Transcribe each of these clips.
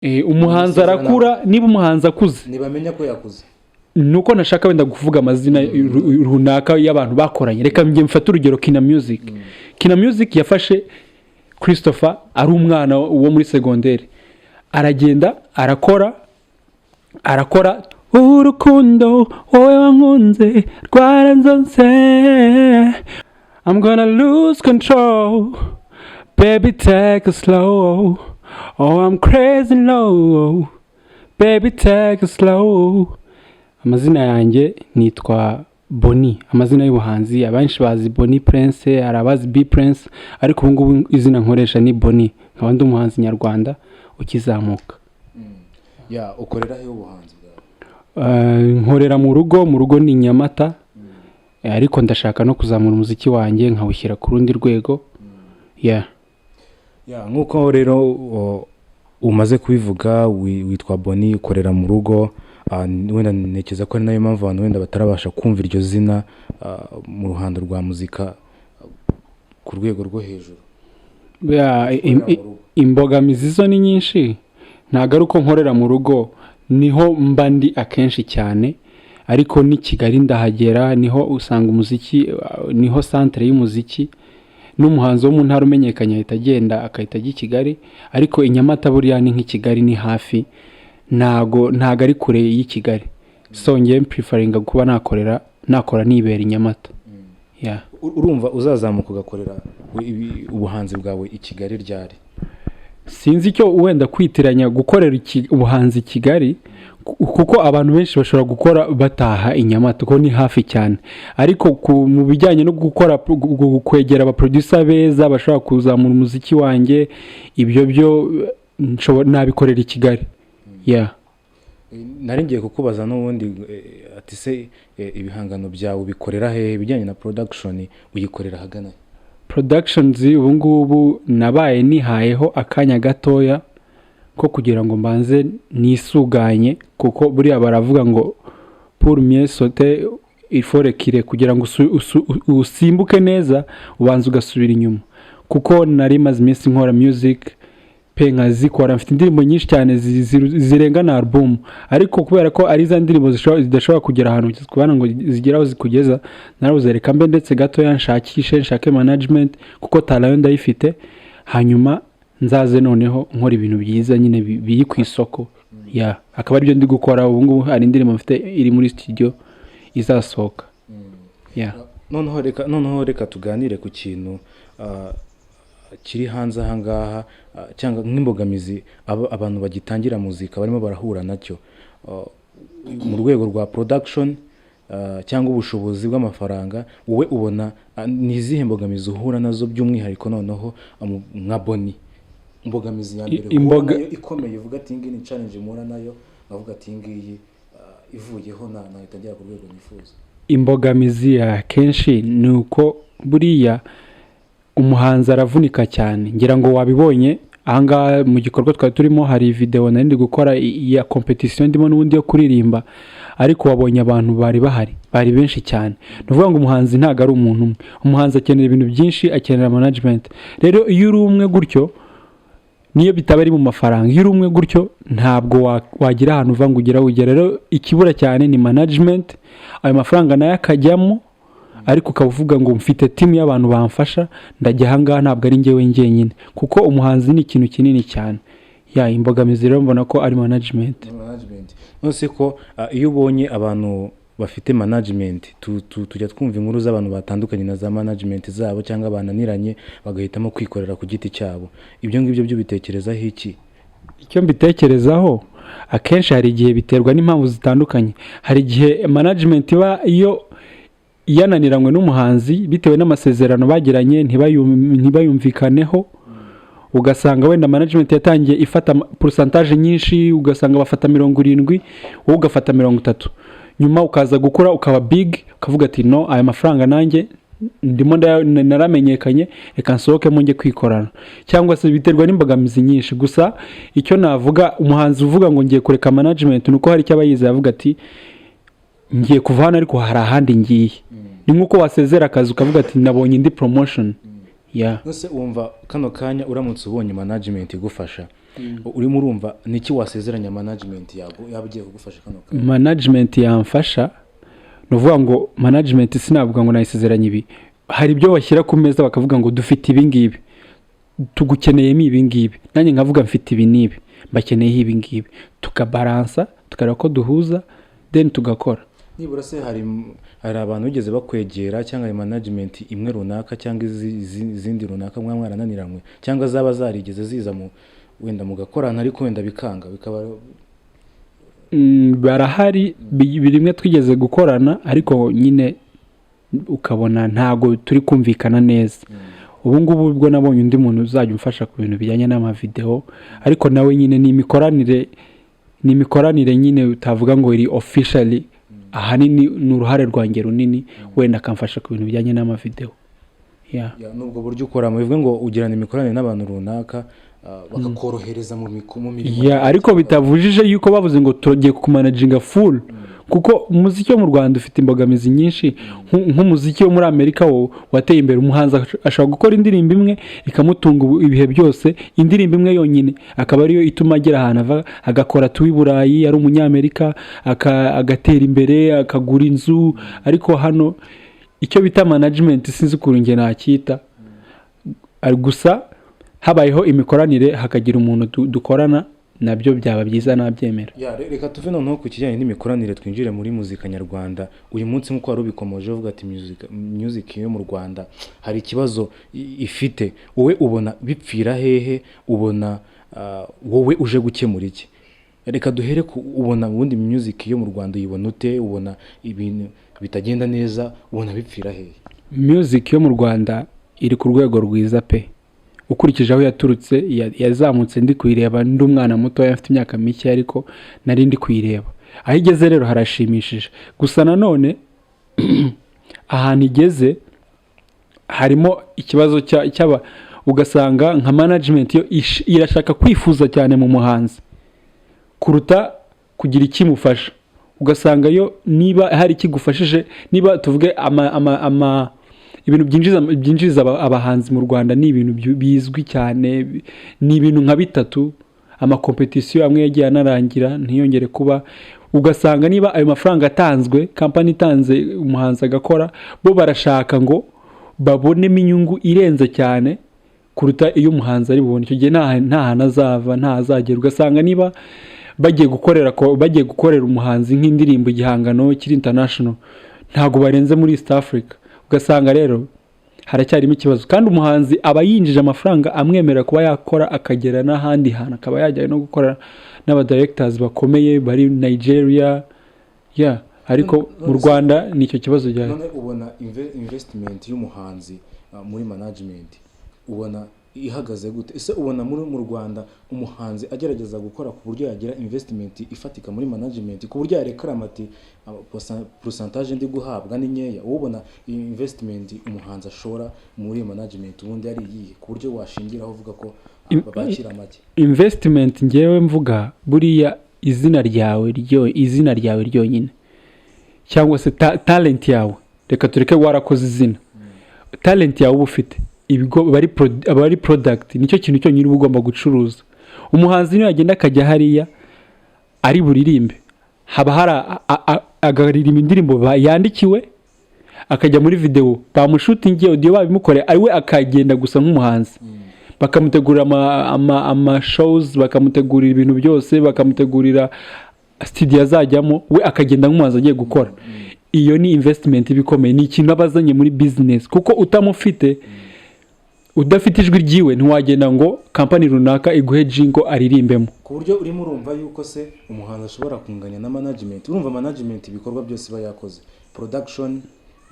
umuhanzi arakura niba umuhanzi akuze ntibamenya ko yakuze nuko nashaka wenda kuvuga amazina runaka y'abantu bakoranye reka njye mfate urugero Kina Music yafashe Christopher ari umwana wo muri secondaire aragenda arakora urukundo wowe wankunze rwaranzonse I'm gonna lose control baby take it slow oh I'm crazy low baby take it slow. Amazina yanjye nitwa Boni, amazina y'ubuhanzi abenshi bazi Boni Prince, arabazi B Prince, ariko ubu ngubu izina nkoresha ni Boni, nkaba ndi umuhanzi nyarwanda ukizamuka. Ukorera he ubuhanzi bwawe? Nkorera mu rugo ni Nyamata, ariko ndashaka no kuzamura umuziki wanjye nkawushyira ku rundi rwego. Nkuko rero umaze kubivuga witwa Boni, ukorera mu rugo, wenda nekeza ko ari nayo mpamvu abantu wenda batarabasha kumva iryo zina mu ruhando rwa muzika ku rwego rwo hejuru. Imbogamizi zo ni nyinshi, ntago ari uko nkorera mu rugo niho mba ndi akenshi cyane, ariko ni Kigali ndahagera, niho usanga umuziki, niho centre y'umuziki, n'umuhanzi wo mu ntara umenyekanye ahita agenda akahita ajya i Kigali, ariko Inyamata buriya ni nk'Ikigali ni hafi, ntago ari kure y'i Kigali, so ngiye preferringa kuba nakora nibera Inyamata. Urumva uzazamuka ugakorera ubuhanzi bwawe i Kigali ryari? Sinzi icyo wenda kwitiranya gukorera ubuhanzi i Kigali, kuko abantu benshi bashobora gukora bataha Inyamata ko ni hafi cyane, ariko mu bijyanye no gukora kwegera aba producer beza bashobora kuzamura umuziki wanjye, ibyo byo nabikorera i Kigali. Nari ngiye kukubaza n'ubundi ati se ibihangano byawe bikorera he, bijyanye na production uyikorera hagana? Productions ubu ngubu nabaye nihayeho akanya gatoya ko kugira ngo mbanze nisuganye, kuko buriya baravuga ngo pour mieux sauter il faut reculer, kugira ngo usimbuke neza ubanza ugasubira inyuma, kuko nari maze iminsi nkora music pe nkazikora, mfite indirimbo nyinshi cyane zirenga na album, ariko kubera ko ari za ndirimbo zidashobora kugera ahantu kubana ngo zigeraho zikugeza, narabuze reka mbe ndetse gato nshake management, kuko talent ndayifite, hanyuma nzaze noneho nkora ibintu byiza nyine biri ku isoko. Akaba ari byo ndi gukora ubu ngubu, hari indirimbo mfite iri muri studio izasohoka. Noneho reka tuganire ku kintu kiri hanze aha ngaha, cyangwa nk'imbogamizi abantu bagitangira muzika barimo barahura nacyo mu rwego rwa production cyangwa ubushobozi bw'amafaranga. Wowe ubona ni izihe mbogamizi uhura nazo by'umwihariko noneho nka Boni? Imbogamizi ya mbere ikomeye uvuga ati ngiyi ni challenge mura nayo, bavuga ati ngiyi ivuyeho nahita ngera ku rwego nifuza? Imbogamizi ya kenshi ni uko buriya umuhanzi aravunika cyane, ngira ngo wabibonye ahangaha mu gikorwa twari turimo, hari video nari ndi gukora ya competition ndimo n'ubundi yo kuririmba, ariko wabonye abantu bari benshi cyane. Nuvuga ngo umuhanzi ntago ari umuntu umwe, umuhanzi akenera ibintu byinshi, akenera management. Rero iyo uri umwe gutyo, niyo bitaba ari mu mafaranga, iyo uri umwe gutyo ntabwo wagira ahantu uva ngo ugera. Rero ikibura cyane ni management, ayo mafaranga nayo akajyamo, ariko ukavuga ngo mfite team y'abantu bamfasha, ndajya ahangaha ntabwo ari njyewe njyenyine, kuko umuhanzi ni ikintu kinini cyane. Imbogamizi rero mbona ko ari management. Nose ko iyo ubonye abantu bafite management, tujya twumva inkuru z'abantu batandukanye na za management zabo, cyangwa bananiranye bagahitamo kwikorera ku giti cyabo. Ibyo ngibyo byo bitekerezaho iki? Icyo mbitekerezaho, akenshi hari igihe biterwa n'impamvu zitandukanye. Hari igihe management iba iyo yananiranywe n'umuhanzi bitewe n'amasezerano bagiranye ntibayumvikaneho, ugasanga wenda management yatangiye ifata pourcentage nyinshi, ugasanga bafata 70, wowe ugafata 30, nyuma ukaza gukora ukaba big, ukavuga ati no, aya mafaranga nanjye ndimo naramenyekanye, reka nsohokemo njye kwikorana. Cyangwa se biterwa n'imbogamizi nyinshi. Gusa icyo navuga, umuhanzi uvuga ngo ngiye kureka management nuko hari icyo abayize yavuga ati ngiye kuva hano ariko hari ahandi ngiye. Ni nkuko wasezera akazi ukavuga ati nabonye indi promotion. Nose wumva kano kanya uramutse ubonye management igufasha, urimo urumva niki wasezeranya management yaba igiye kugufasha kano kazi? Management yamfasha nuvuga ngo management sinavuga ngo nayisezeranye ibi, hari ibyo bashyira ku meza bakavuga ngo dufite ibi ngibi, tugukeneyemo ibi ngibi, nanjye nkavuga mfite ibi nibi, bakeneye ibi ngibi, tukabalansa tukareba ko duhuza then tugakora. Nibura se hari abantu bigeze bakwegera cyangwa management imwe runaka cyangwa izindi runaka mwarananiranywe cyangwa zaba zarigeze ziza mu wenda mugakorana ariko wenda bikanga bikaba? Barahari birimwe twigeze gukorana ariko nyine ukabona ntago turi kumvikana neza. Ubu ngubu ubwo nabonye undi muntu uzajya umfasha ku bintu bijyanye n'amavideo, ariko nawe nyine ni imikoranire nyine utavuga ngo iri officially, ahanini ni uruhare rwanjye runini, wenda akamfasha ku bintu bijyanye n'amavideo. Nubwo buryo ukora bivuga ngo ugirana imikoranire n'abantu runaka bakakorohereza mu mirimo. Ariko bitavujije yuko bavuze ngo tugiye kumanaginga full, kuko umuziki wo mu Rwanda ufite imbogamizi nyinshi. Nk'umuziki wo muri Amerika wo wateye imbere, umuhanzi ashobora gukora indirimbo imwe ikamutunga ibihe byose, indirimbo imwe yonyine akaba ariyo ituma agera ahantu agakora tuwi Burayi, ari umunyamerika agatera imbere akagura inzu. Ariko hano icyo bita management sinzi ukuntu nge nacyita, gusa habayeho imikoranire hakagira umuntu dukorana, nabyo byaba byiza nabyemera. Reka tuve noneho ku kijyanye n'imikoranire twinjire muri muzika nyarwanda. Uyu munsi nk'uko wari ubikomoje uvuga ati music yo mu Rwanda hari ikibazo ifite, wowe ubona bipfira hehe? Ubona wowe uje gukemura iki? Reka duhere ku ubona ubundi music yo mu Rwanda uyibona ute? Ubona ibintu bitagenda neza, ubona bipfira hehe? Music yo mu Rwanda iri ku rwego rwiza pe, ukurikije aho yaturutse. Yazamutse ndi kuyireba ndi umwana muto afite imyaka mike, ariko nari ndi kuyireba aho igeze. Rero harashimishije, gusa nanone ahantu igeze harimo ikibazo cy'aba, ugasanga nka management yo irashaka kwifuza cyane mu muhanzi kuruta kugira ikimufasha. Ugasanga yo niba hari ikigufashije, niba tuvuge ibintu byinjiza abahanzi mu Rwanda ni ibintu bizwi cyane, ni ibintu nka bitatu, amakompetisiyo amwe yagiye anarangira ntiyongere kuba. Ugasanga niba ayo mafaranga atanzwe, kampani itanze umuhanzi agakora, bo barashaka ngo babonemo inyungu irenze cyane kuruta iyo umuhanzi ari bubone. Icyo gihe nta hantu azava, nta hazagera. Ugasanga niba bagiye gukorera umuhanzi nk'indirimbo, igihangano kiri international, ntago barenze muri East Africa. Ugasanga rero haracyarimo ikibazo, kandi umuhanzi aba yinjije amafaranga amwemerera kuba yakora akagera n'ahandi hantu, akaba yajya no gukora n'aba directors bakomeye bari Nigeria. Ariko mu Rwanda nicyo kibazo cyane. None ubona investment y'umuhanzi muri management ubona ihagaze gute? Ese ubona mu Rwanda umuhanzi agerageza gukora ku buryo yagira investment ifatika muri management, ku buryo yarekara amati percentage ndi guhabwa ni nkeya? Ubona investment umuhanzi ashora muri management ubundi ari yihe, ku buryo washingiraho uvuga ko babakira make? Investment ngewe mvuga buriya izina ryawe ryonyine, cyangwa se talent yawe. Reka tureke warakoze izina, talent yawe uba ufite, ibigo bari product, nicyo kintu cyonyine uba ugomba gucuruza. Umuhanzi niyo yagenda akajya hariya ari buririmbe, haba hari agaririmba indirimbo yandikiwe, akajya muri video bamushutingiye audio babimukore, ariwe akagenda gusa nk'umuhanzi. Bakamutegurira ama shows, bakamutegurira ibintu byose, bakamutegurira studio azajyamo, we akagenda nk'umuhanzi agiye gukora. Iyo ni investment ibikomeye, ni ikintu abazanye muri business, kuko utamufite, udafite ijwi ryiwe ntiwagenda ngo kampani runaka iguhe jingo aririmbemo. Ku buryo urimo urumva yuko se umuhanzi ashobora kunganya na management. Urumva management ibikorwa byose bayakoze, production,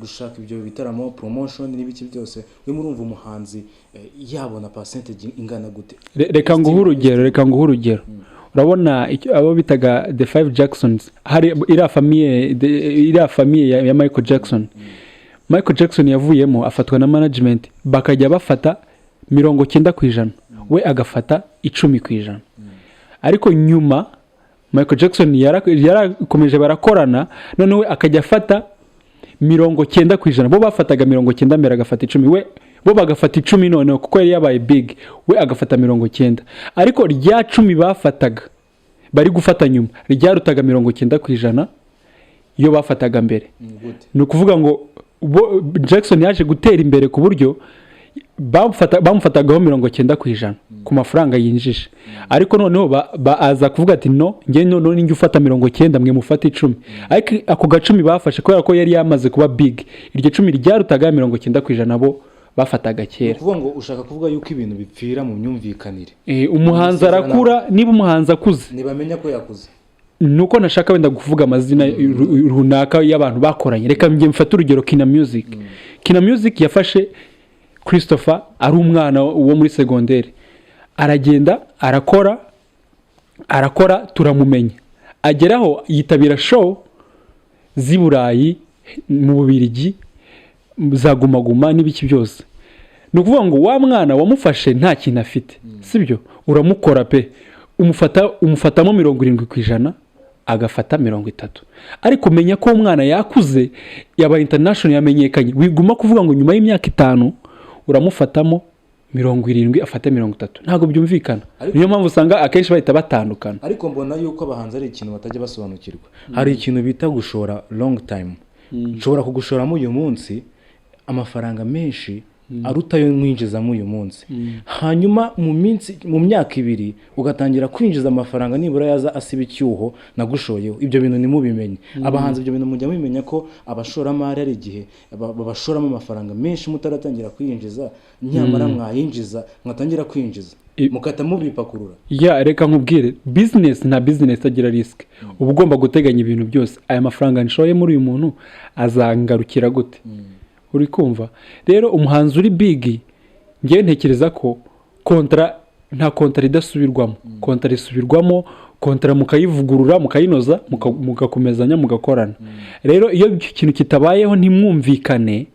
gushaka ibyo bitaramo, promotion n'ibiki byose, urimo urumva umuhanzi yabona percentage ingana gute? Reka nguhe urugero. Urabona abo bitaga the 5 Jacksons, hari iriya famille ya Michael Jackson. Michael Jackson yavuyemo afatwa na management, bakajya bafata 90%, we agafata 10%. Ariko nyuma Michael Jackson yarakomeje barakorana, none we akajya afata 90%, bo bafataga 90 mbere agafata 10%. We bo bagafata 10 noneho kuko yari yabaye big, we agafata 90, ariko rya 10 bafataga bari gufata nyuma ryarutaga 90% iyo bafataga mbere. Ni ukuvuga ngo Jackson yaje gutera imbere ku buryo bamufatagaho 90% ku mafaranga yinjije, ariko noneho aza kuvuga ati no njye none ninjye ufata 90 mwe mufata 10, ariko ako gacumi bafashe kubera ko yari yamaze kuba big, iryo 10 ryarutaga 90% bo bafataga kera. Kuvuga ngo ushaka kuvuga yuko ibintu bipfira mu myumvikanire. Umuhanzi arakura, niba umuhanzi akuze ntibamenya ko yakuze. Nuko nashaka wenda kuvuga amazina runaka y'abantu bakoranye. Reka njye mfate urugero Kina Music. Kina Music yafashe Christopher ari umwana wo muri secondaire, aragenda arakora turamumenya, ageraho yitabira show z'Iburayi mu Bubiligi zagumaguma n'ibiki byose. Ni ukuvuga ngo wa mwana wamufashe nta kintu afite, sibyo? Uramukora pe, umufatamo 70% agafata 30%, ariko menya ko umwana yakuze, yaba international, yamenyekanye. Wiguma kuvuga ngo nyuma y'imyaka 5 uramufatamo 70 afate 30, ntago byumvikana. Niyo mpamvu usanga akenshi bahita batandukana. Ariko mbona yuko abahanzi ari ikintu batajya basobanukirwa. Hari ikintu bita gushora long time. Nshobora kugushoramo uyu munsi amafaranga menshi aruta yo mwinjiza uyu munsi, hanyuma mu myaka 2 ugatangira kwinjiza amafaranga nibura yaza asiba icyuho nagushoyeho. Ibyo bintu nimubimenye. Abahanzi ibyo bintu mujya mumenya ko abashoramari ari igihe babashoramo amafaranga menshi mutaratangira kwinjiza, nyamara mwayinjiza mwatangira kwinjiza mukata mubipakurura. Reka nkubwire, business na business agira risk. Uba ugomba guteganya ibintu byose. Aya mafaranga nshoye muri uyu muntu azangarukira gute? Uri kumva? Rero umuhanzi uri big, ngiye ntekereza ko nta kontra idasubirwamo. Kontra isubirwamo, kontra mukayivugurura, mukayinoza, mugakomezanya, mugakorana. Rero iyo ikintu kitabayeho ntimwumvikane,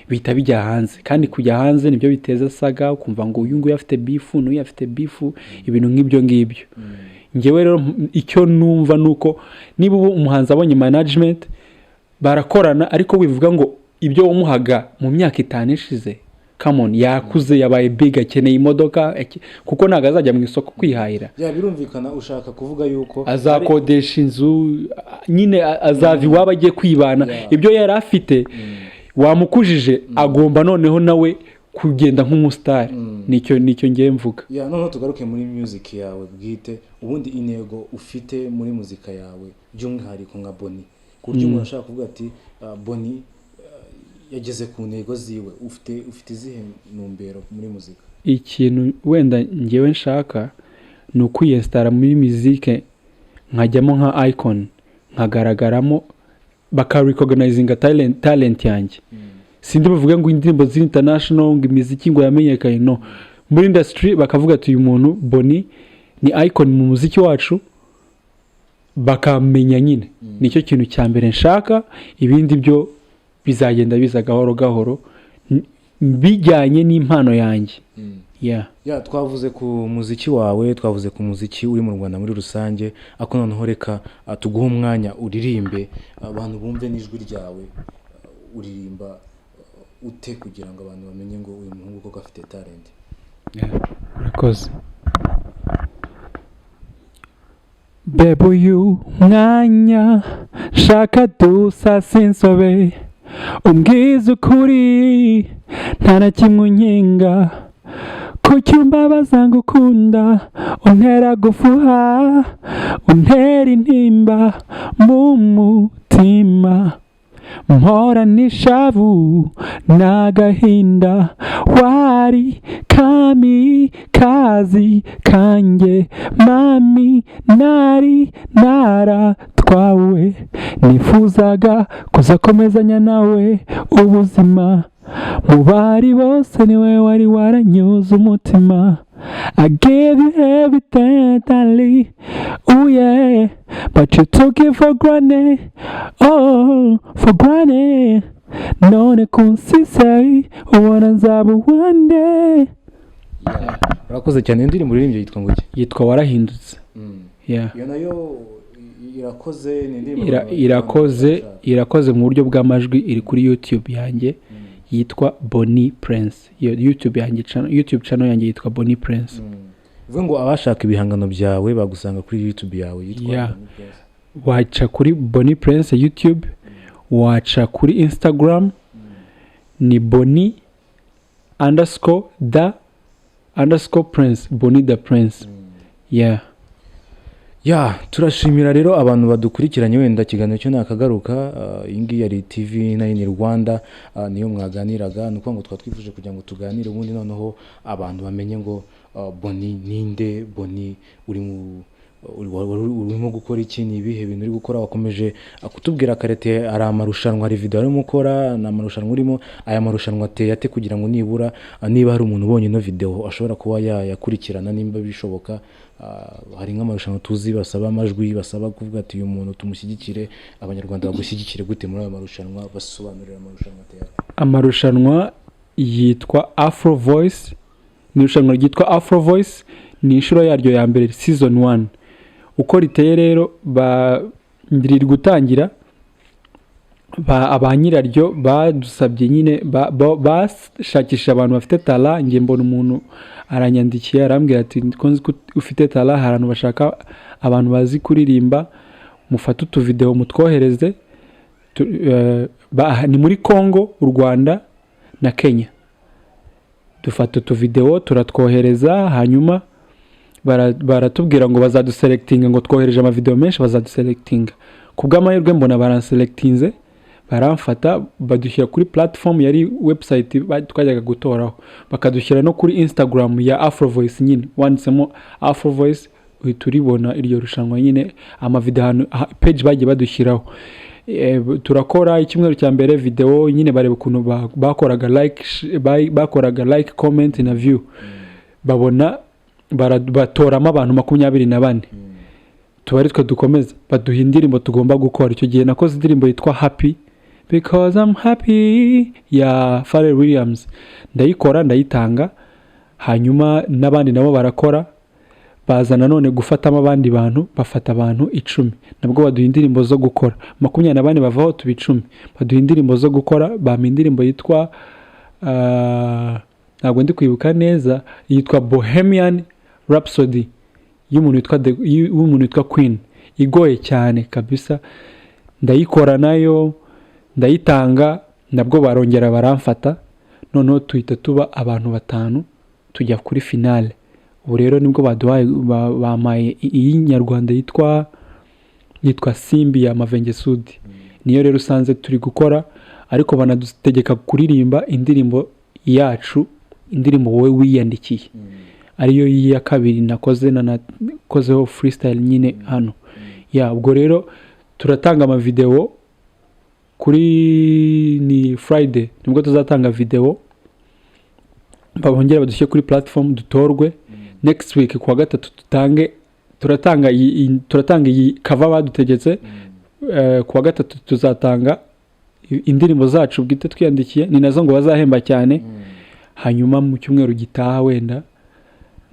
bita bijya hanze, kandi kujya hanze nibyo biteza saga, ukumva ngo uyu nguyu afite beef, n'uyu afite beef, ibintu nk'ibyo ngibyo. Ngewe rero icyo numva nuko niba umuhanzi abonye management barakorana, ariko wivuga ngo ibyo wamuhaga mu myaka 5 ishize, come on, yakuze, yabaye big, akeneye imodoka, kuko ntago azajya mu isoko kwihahira. Birumvikana. Ushaka kuvuga yuko azakodesha inzu, nyine azava iwabo agiye kwibana. Ibyo yari afite wamukujije, agomba noneho nawe kugenda nk'umustar. Nicyo ngiye mvuga. Noneho tugaruke muri music yawe bwite. Ubundi intego ufite muri muzika yawe by'umwihariko nka Boni, ku buryo umuntu ashaka kuvuga ati Boni yageze ku ntego ziwe, ufite izihe ntumbero muri muzika? Ikintu wenda ngewe nshaka ni ukwiyestara muri muzike, nkajyamo nka icon, nkagaragaramo, bakarecognizinga talent yanjye. Sindi buvuge ngo indirimbo ziri international, ngo imiziki ngo yamenyekanye, no. Muri industry bakavuga ati uyu muntu Boni ni icon mu muziki wacu, bakamenya nyine. Nicyo kintu cya mbere nshaka. Ibindi byo bizagenda biza gahoro gahoro bijyanye n'impano yanjye. Twavuze ku muziki wawe, twavuze ku muziki uri mu Rwanda muri rusange, ako noneho reka tuguhe umwanya uririmbe, abantu bumve n'ijwi ryawe. Uririmba ute kugira ngo abantu bamenye ngo uyu muhungu koko afite talent? Urakoze. Bebo you mwanya shaka dusa sinsobe, umbwiza ukuri nta na kimwe unyenga, ku cyumba bazangukunda, untera gufuha, untera intimba mu mutima, mpora nishavu n'agahinda, wari kami kazi kanjye mami, nari naratwawe, nifuzaga kuzakomezanya nawe ubuzima, mu bari bose niwe wari waranyuze umutima. I gave you everything, darling, oh yeah, but you took it for granted, oh, for granted. None kunsise ubona nzaba one day. Urakoze cyane. Indirimbo uririmbye yitwa ngo iki? Yitwa Warahindutse. Iyo nayo irakoze, ni indirimbo irakoze mu buryo bw'amajwi, iri kuri YouTube yanjye, yitwa Boni Prince. Iyo YouTube channel yanjye yitwa Boni Prince. uvuga ngo abashaka ibihangano byawe bagusanga kuri YouTube yawe yitwa Yeah. Boni Prince. Waca kuri Boni Prince YouTube, waca kuri Instagram ni Boni_the_Prince, Boni the Prince. Yeah. Ya turashimira rero abantu badukurikiranye, wenda ikiganiro cyo nakagaruka. Iyi ngiyi yari TV9 Rwanda, niyo mwaganiraga. Nuko ngo twatwifuje kugira ngo tuganire ubundi noneho abantu bamenye ngo Boni ninde, Boni urimo gukora iki, ni ibihe bintu uri gukora. Wakomeje kutubwira karete ari amarushanwa, ari video arimo gukora, na amarushanwa urimo. Aya marushanwa ateye ate kugira ngo nibura niba hari umuntu ubonye no video ashobora kuba yakurikirana nimba bishoboka. Hari nk'amarushanwa tuzi basaba amajwi, basaba kuvuga ati uyu muntu tumushyigikire. Abanyarwanda bagushyigikire gute muri aya marushanwa? Basobanurira amarushanwa ateye ate. Amarushanwa yitwa Afro Voice, ni irushanwa ryitwa Afro Voice, ni inshuro yaryo ya mbere, season 1. Uko riteye rero riri gutangira, abanyiraryo badusabye nyine bashakisha abantu bafite tala. Ngiye mbona umuntu aranyandikiye arambwira ati nzi ko ufite tala, hari abantu bashaka abantu bazi kuririmba, mufate utuvideo mutwohereze. Ni muri Congo, u Rwanda na Kenya. Dufata utuvideo turatwohereza, hanyuma baratubwira ngo bazaduselectinga, ngo twohereje amavideo menshi bazaduselectinga. Kubw'amahirwe mbona baranselectinze, baramfata badushyira kuri platform yari website twajyaga gutoraho, bakadushyira no kuri Instagram ya Afro Voice nyine, wanditsemo Afro Voice uhita uribona iryo rushanwa nyine, amavideo page bagiye badushyiraho. Turakora icyumweru cya mbere video nyine bareba ukuntu bakoraga like comment na view, babona batoramo abantu 24. Tubari twe dukomeza, baduha indirimbo tugomba gukora. Icyo gihe nakoze indirimbo yitwa Happy Because I'm Happy ya Pharrell Williams, ndayikora ndayitanga. Hanyuma n'abandi nabo barakora, bazana none gufatamo abandi bantu, bafata abantu 10, nabwo baduha indirimbo zo gukora. 24 bavaho tuba 10, baduha indirimbo zo gukora. Bampa indirimbo yitwa ntabwo ndi kwibuka neza, yitwa Bohemian Rhapsody y'umuntu witwa Queen, igoye cyane kabisa. Ndayikora nayo ndayitanga, nabwo barongera baramfata. Noneho tuhita tuba abantu 5 tujya kuri finale. Ubu rero nibwo bamaye iyi Nyarwanda yitwa Simbi ya Mavenge Sudi. Niyo rero usanze turi gukora, ariko banadutegeka kuririmba indirimbo yacu, indirimbo wowe wiyandikiye. Ariyo ya kabiri nakozeho freestyle nyine hano. Ya ubwo rero turatanga amavideo kuri ni Friday, nibwo tuzatanga video, babongera badushyire kuri platform dutorwe. Next week kuwa gatatu turatanga iyi cover badutegetse. Kuwa gatatu tuzatanga indirimbo zacu bwite twiyandikiye, ni nazo ngo bazahemba cyane. Hanyuma mu cyumweru gitaha wenda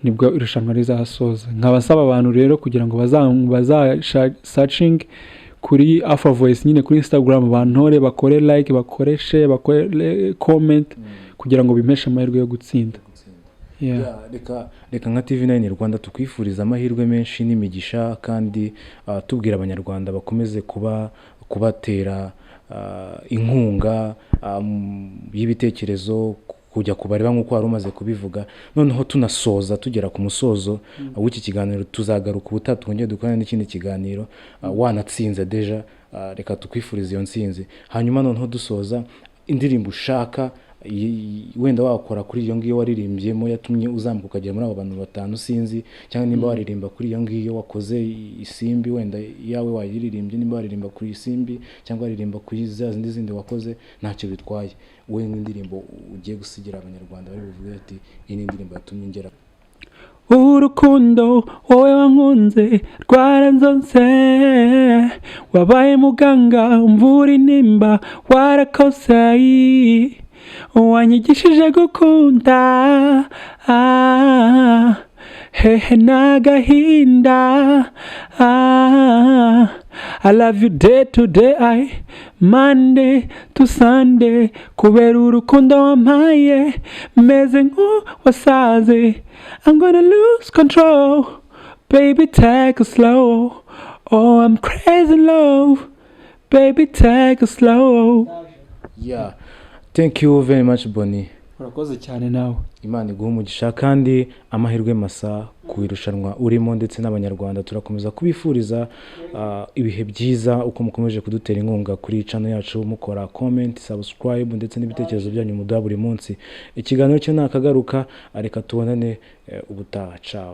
nibwo irushanwa rizasoza. Nkabasaba abantu rero kugira ngo searching kuri Afro Voice nyine kuri Instagram, bantore, bakore like, bakore share, bakore comment, kugira ngo bimeshe amahirwe yo gutsinda. Reka nka TV9 Rwanda tukwifuriza amahirwe menshi n'imigisha, kandi tubwira abanyarwanda bakomeze kubatera inkunga y'ibitekerezo, kujya kubareba nk'uko wari umaze kubivuga. Noneho tunasoza tugera ku musozo w'iki kiganiro, tuzagaruka ubutaha twongeye dukorana n'ikindi kiganiro. Wanatsinze deja, reka tukwifuriza iyo ntsinzi. Hanyuma noneho dusoza, indirimbo ushaka wenda wakora kuri iyo ngiyo waririmbyemo yatumye uzamuka ukagera muri abo bantu 5 sinzi, cyangwa nimba waririmba kuri iyo ngiyo wakoze Isimbi, wenda yawe wayiririmbye, nimba waririmba kuri Isimbi cyangwa waririmba kuri zindi wakoze, ntacyo bitwaye. Wowe nk'indirimbo ugiye gusigira abanyarwanda bari buvuge ati iyi ni indirimbo yatumye ngera. Urukundo wowe wankunze rwaranzonse, wabaye muganga umvura inimba, warakoze wanyigishije gukunda, hehe n'agahinda, I love you day to day, Monday to Sunday. Kubera urukundo wampaye, meze nk'uwasaze. I'm gonna lose control, baby take it slow. Oh, I'm crazy in love, baby take it slow. Yeah, thank you very much Boni. Urakoze cyane nawe. Imana iguha umugisha kandi amahirwe masa ku irushanwa urimo ndetse n'abanyarwanda turakomeza kubifuriza ibihe byiza uko mukomeje kudutera inkunga kuri channel yacu mukora comment, subscribe ndetse n'ibitekerezo byanyu muduha buri munsi. Ikiganiro cyo nakagaruka areka tubonane ubutaha. Ciao.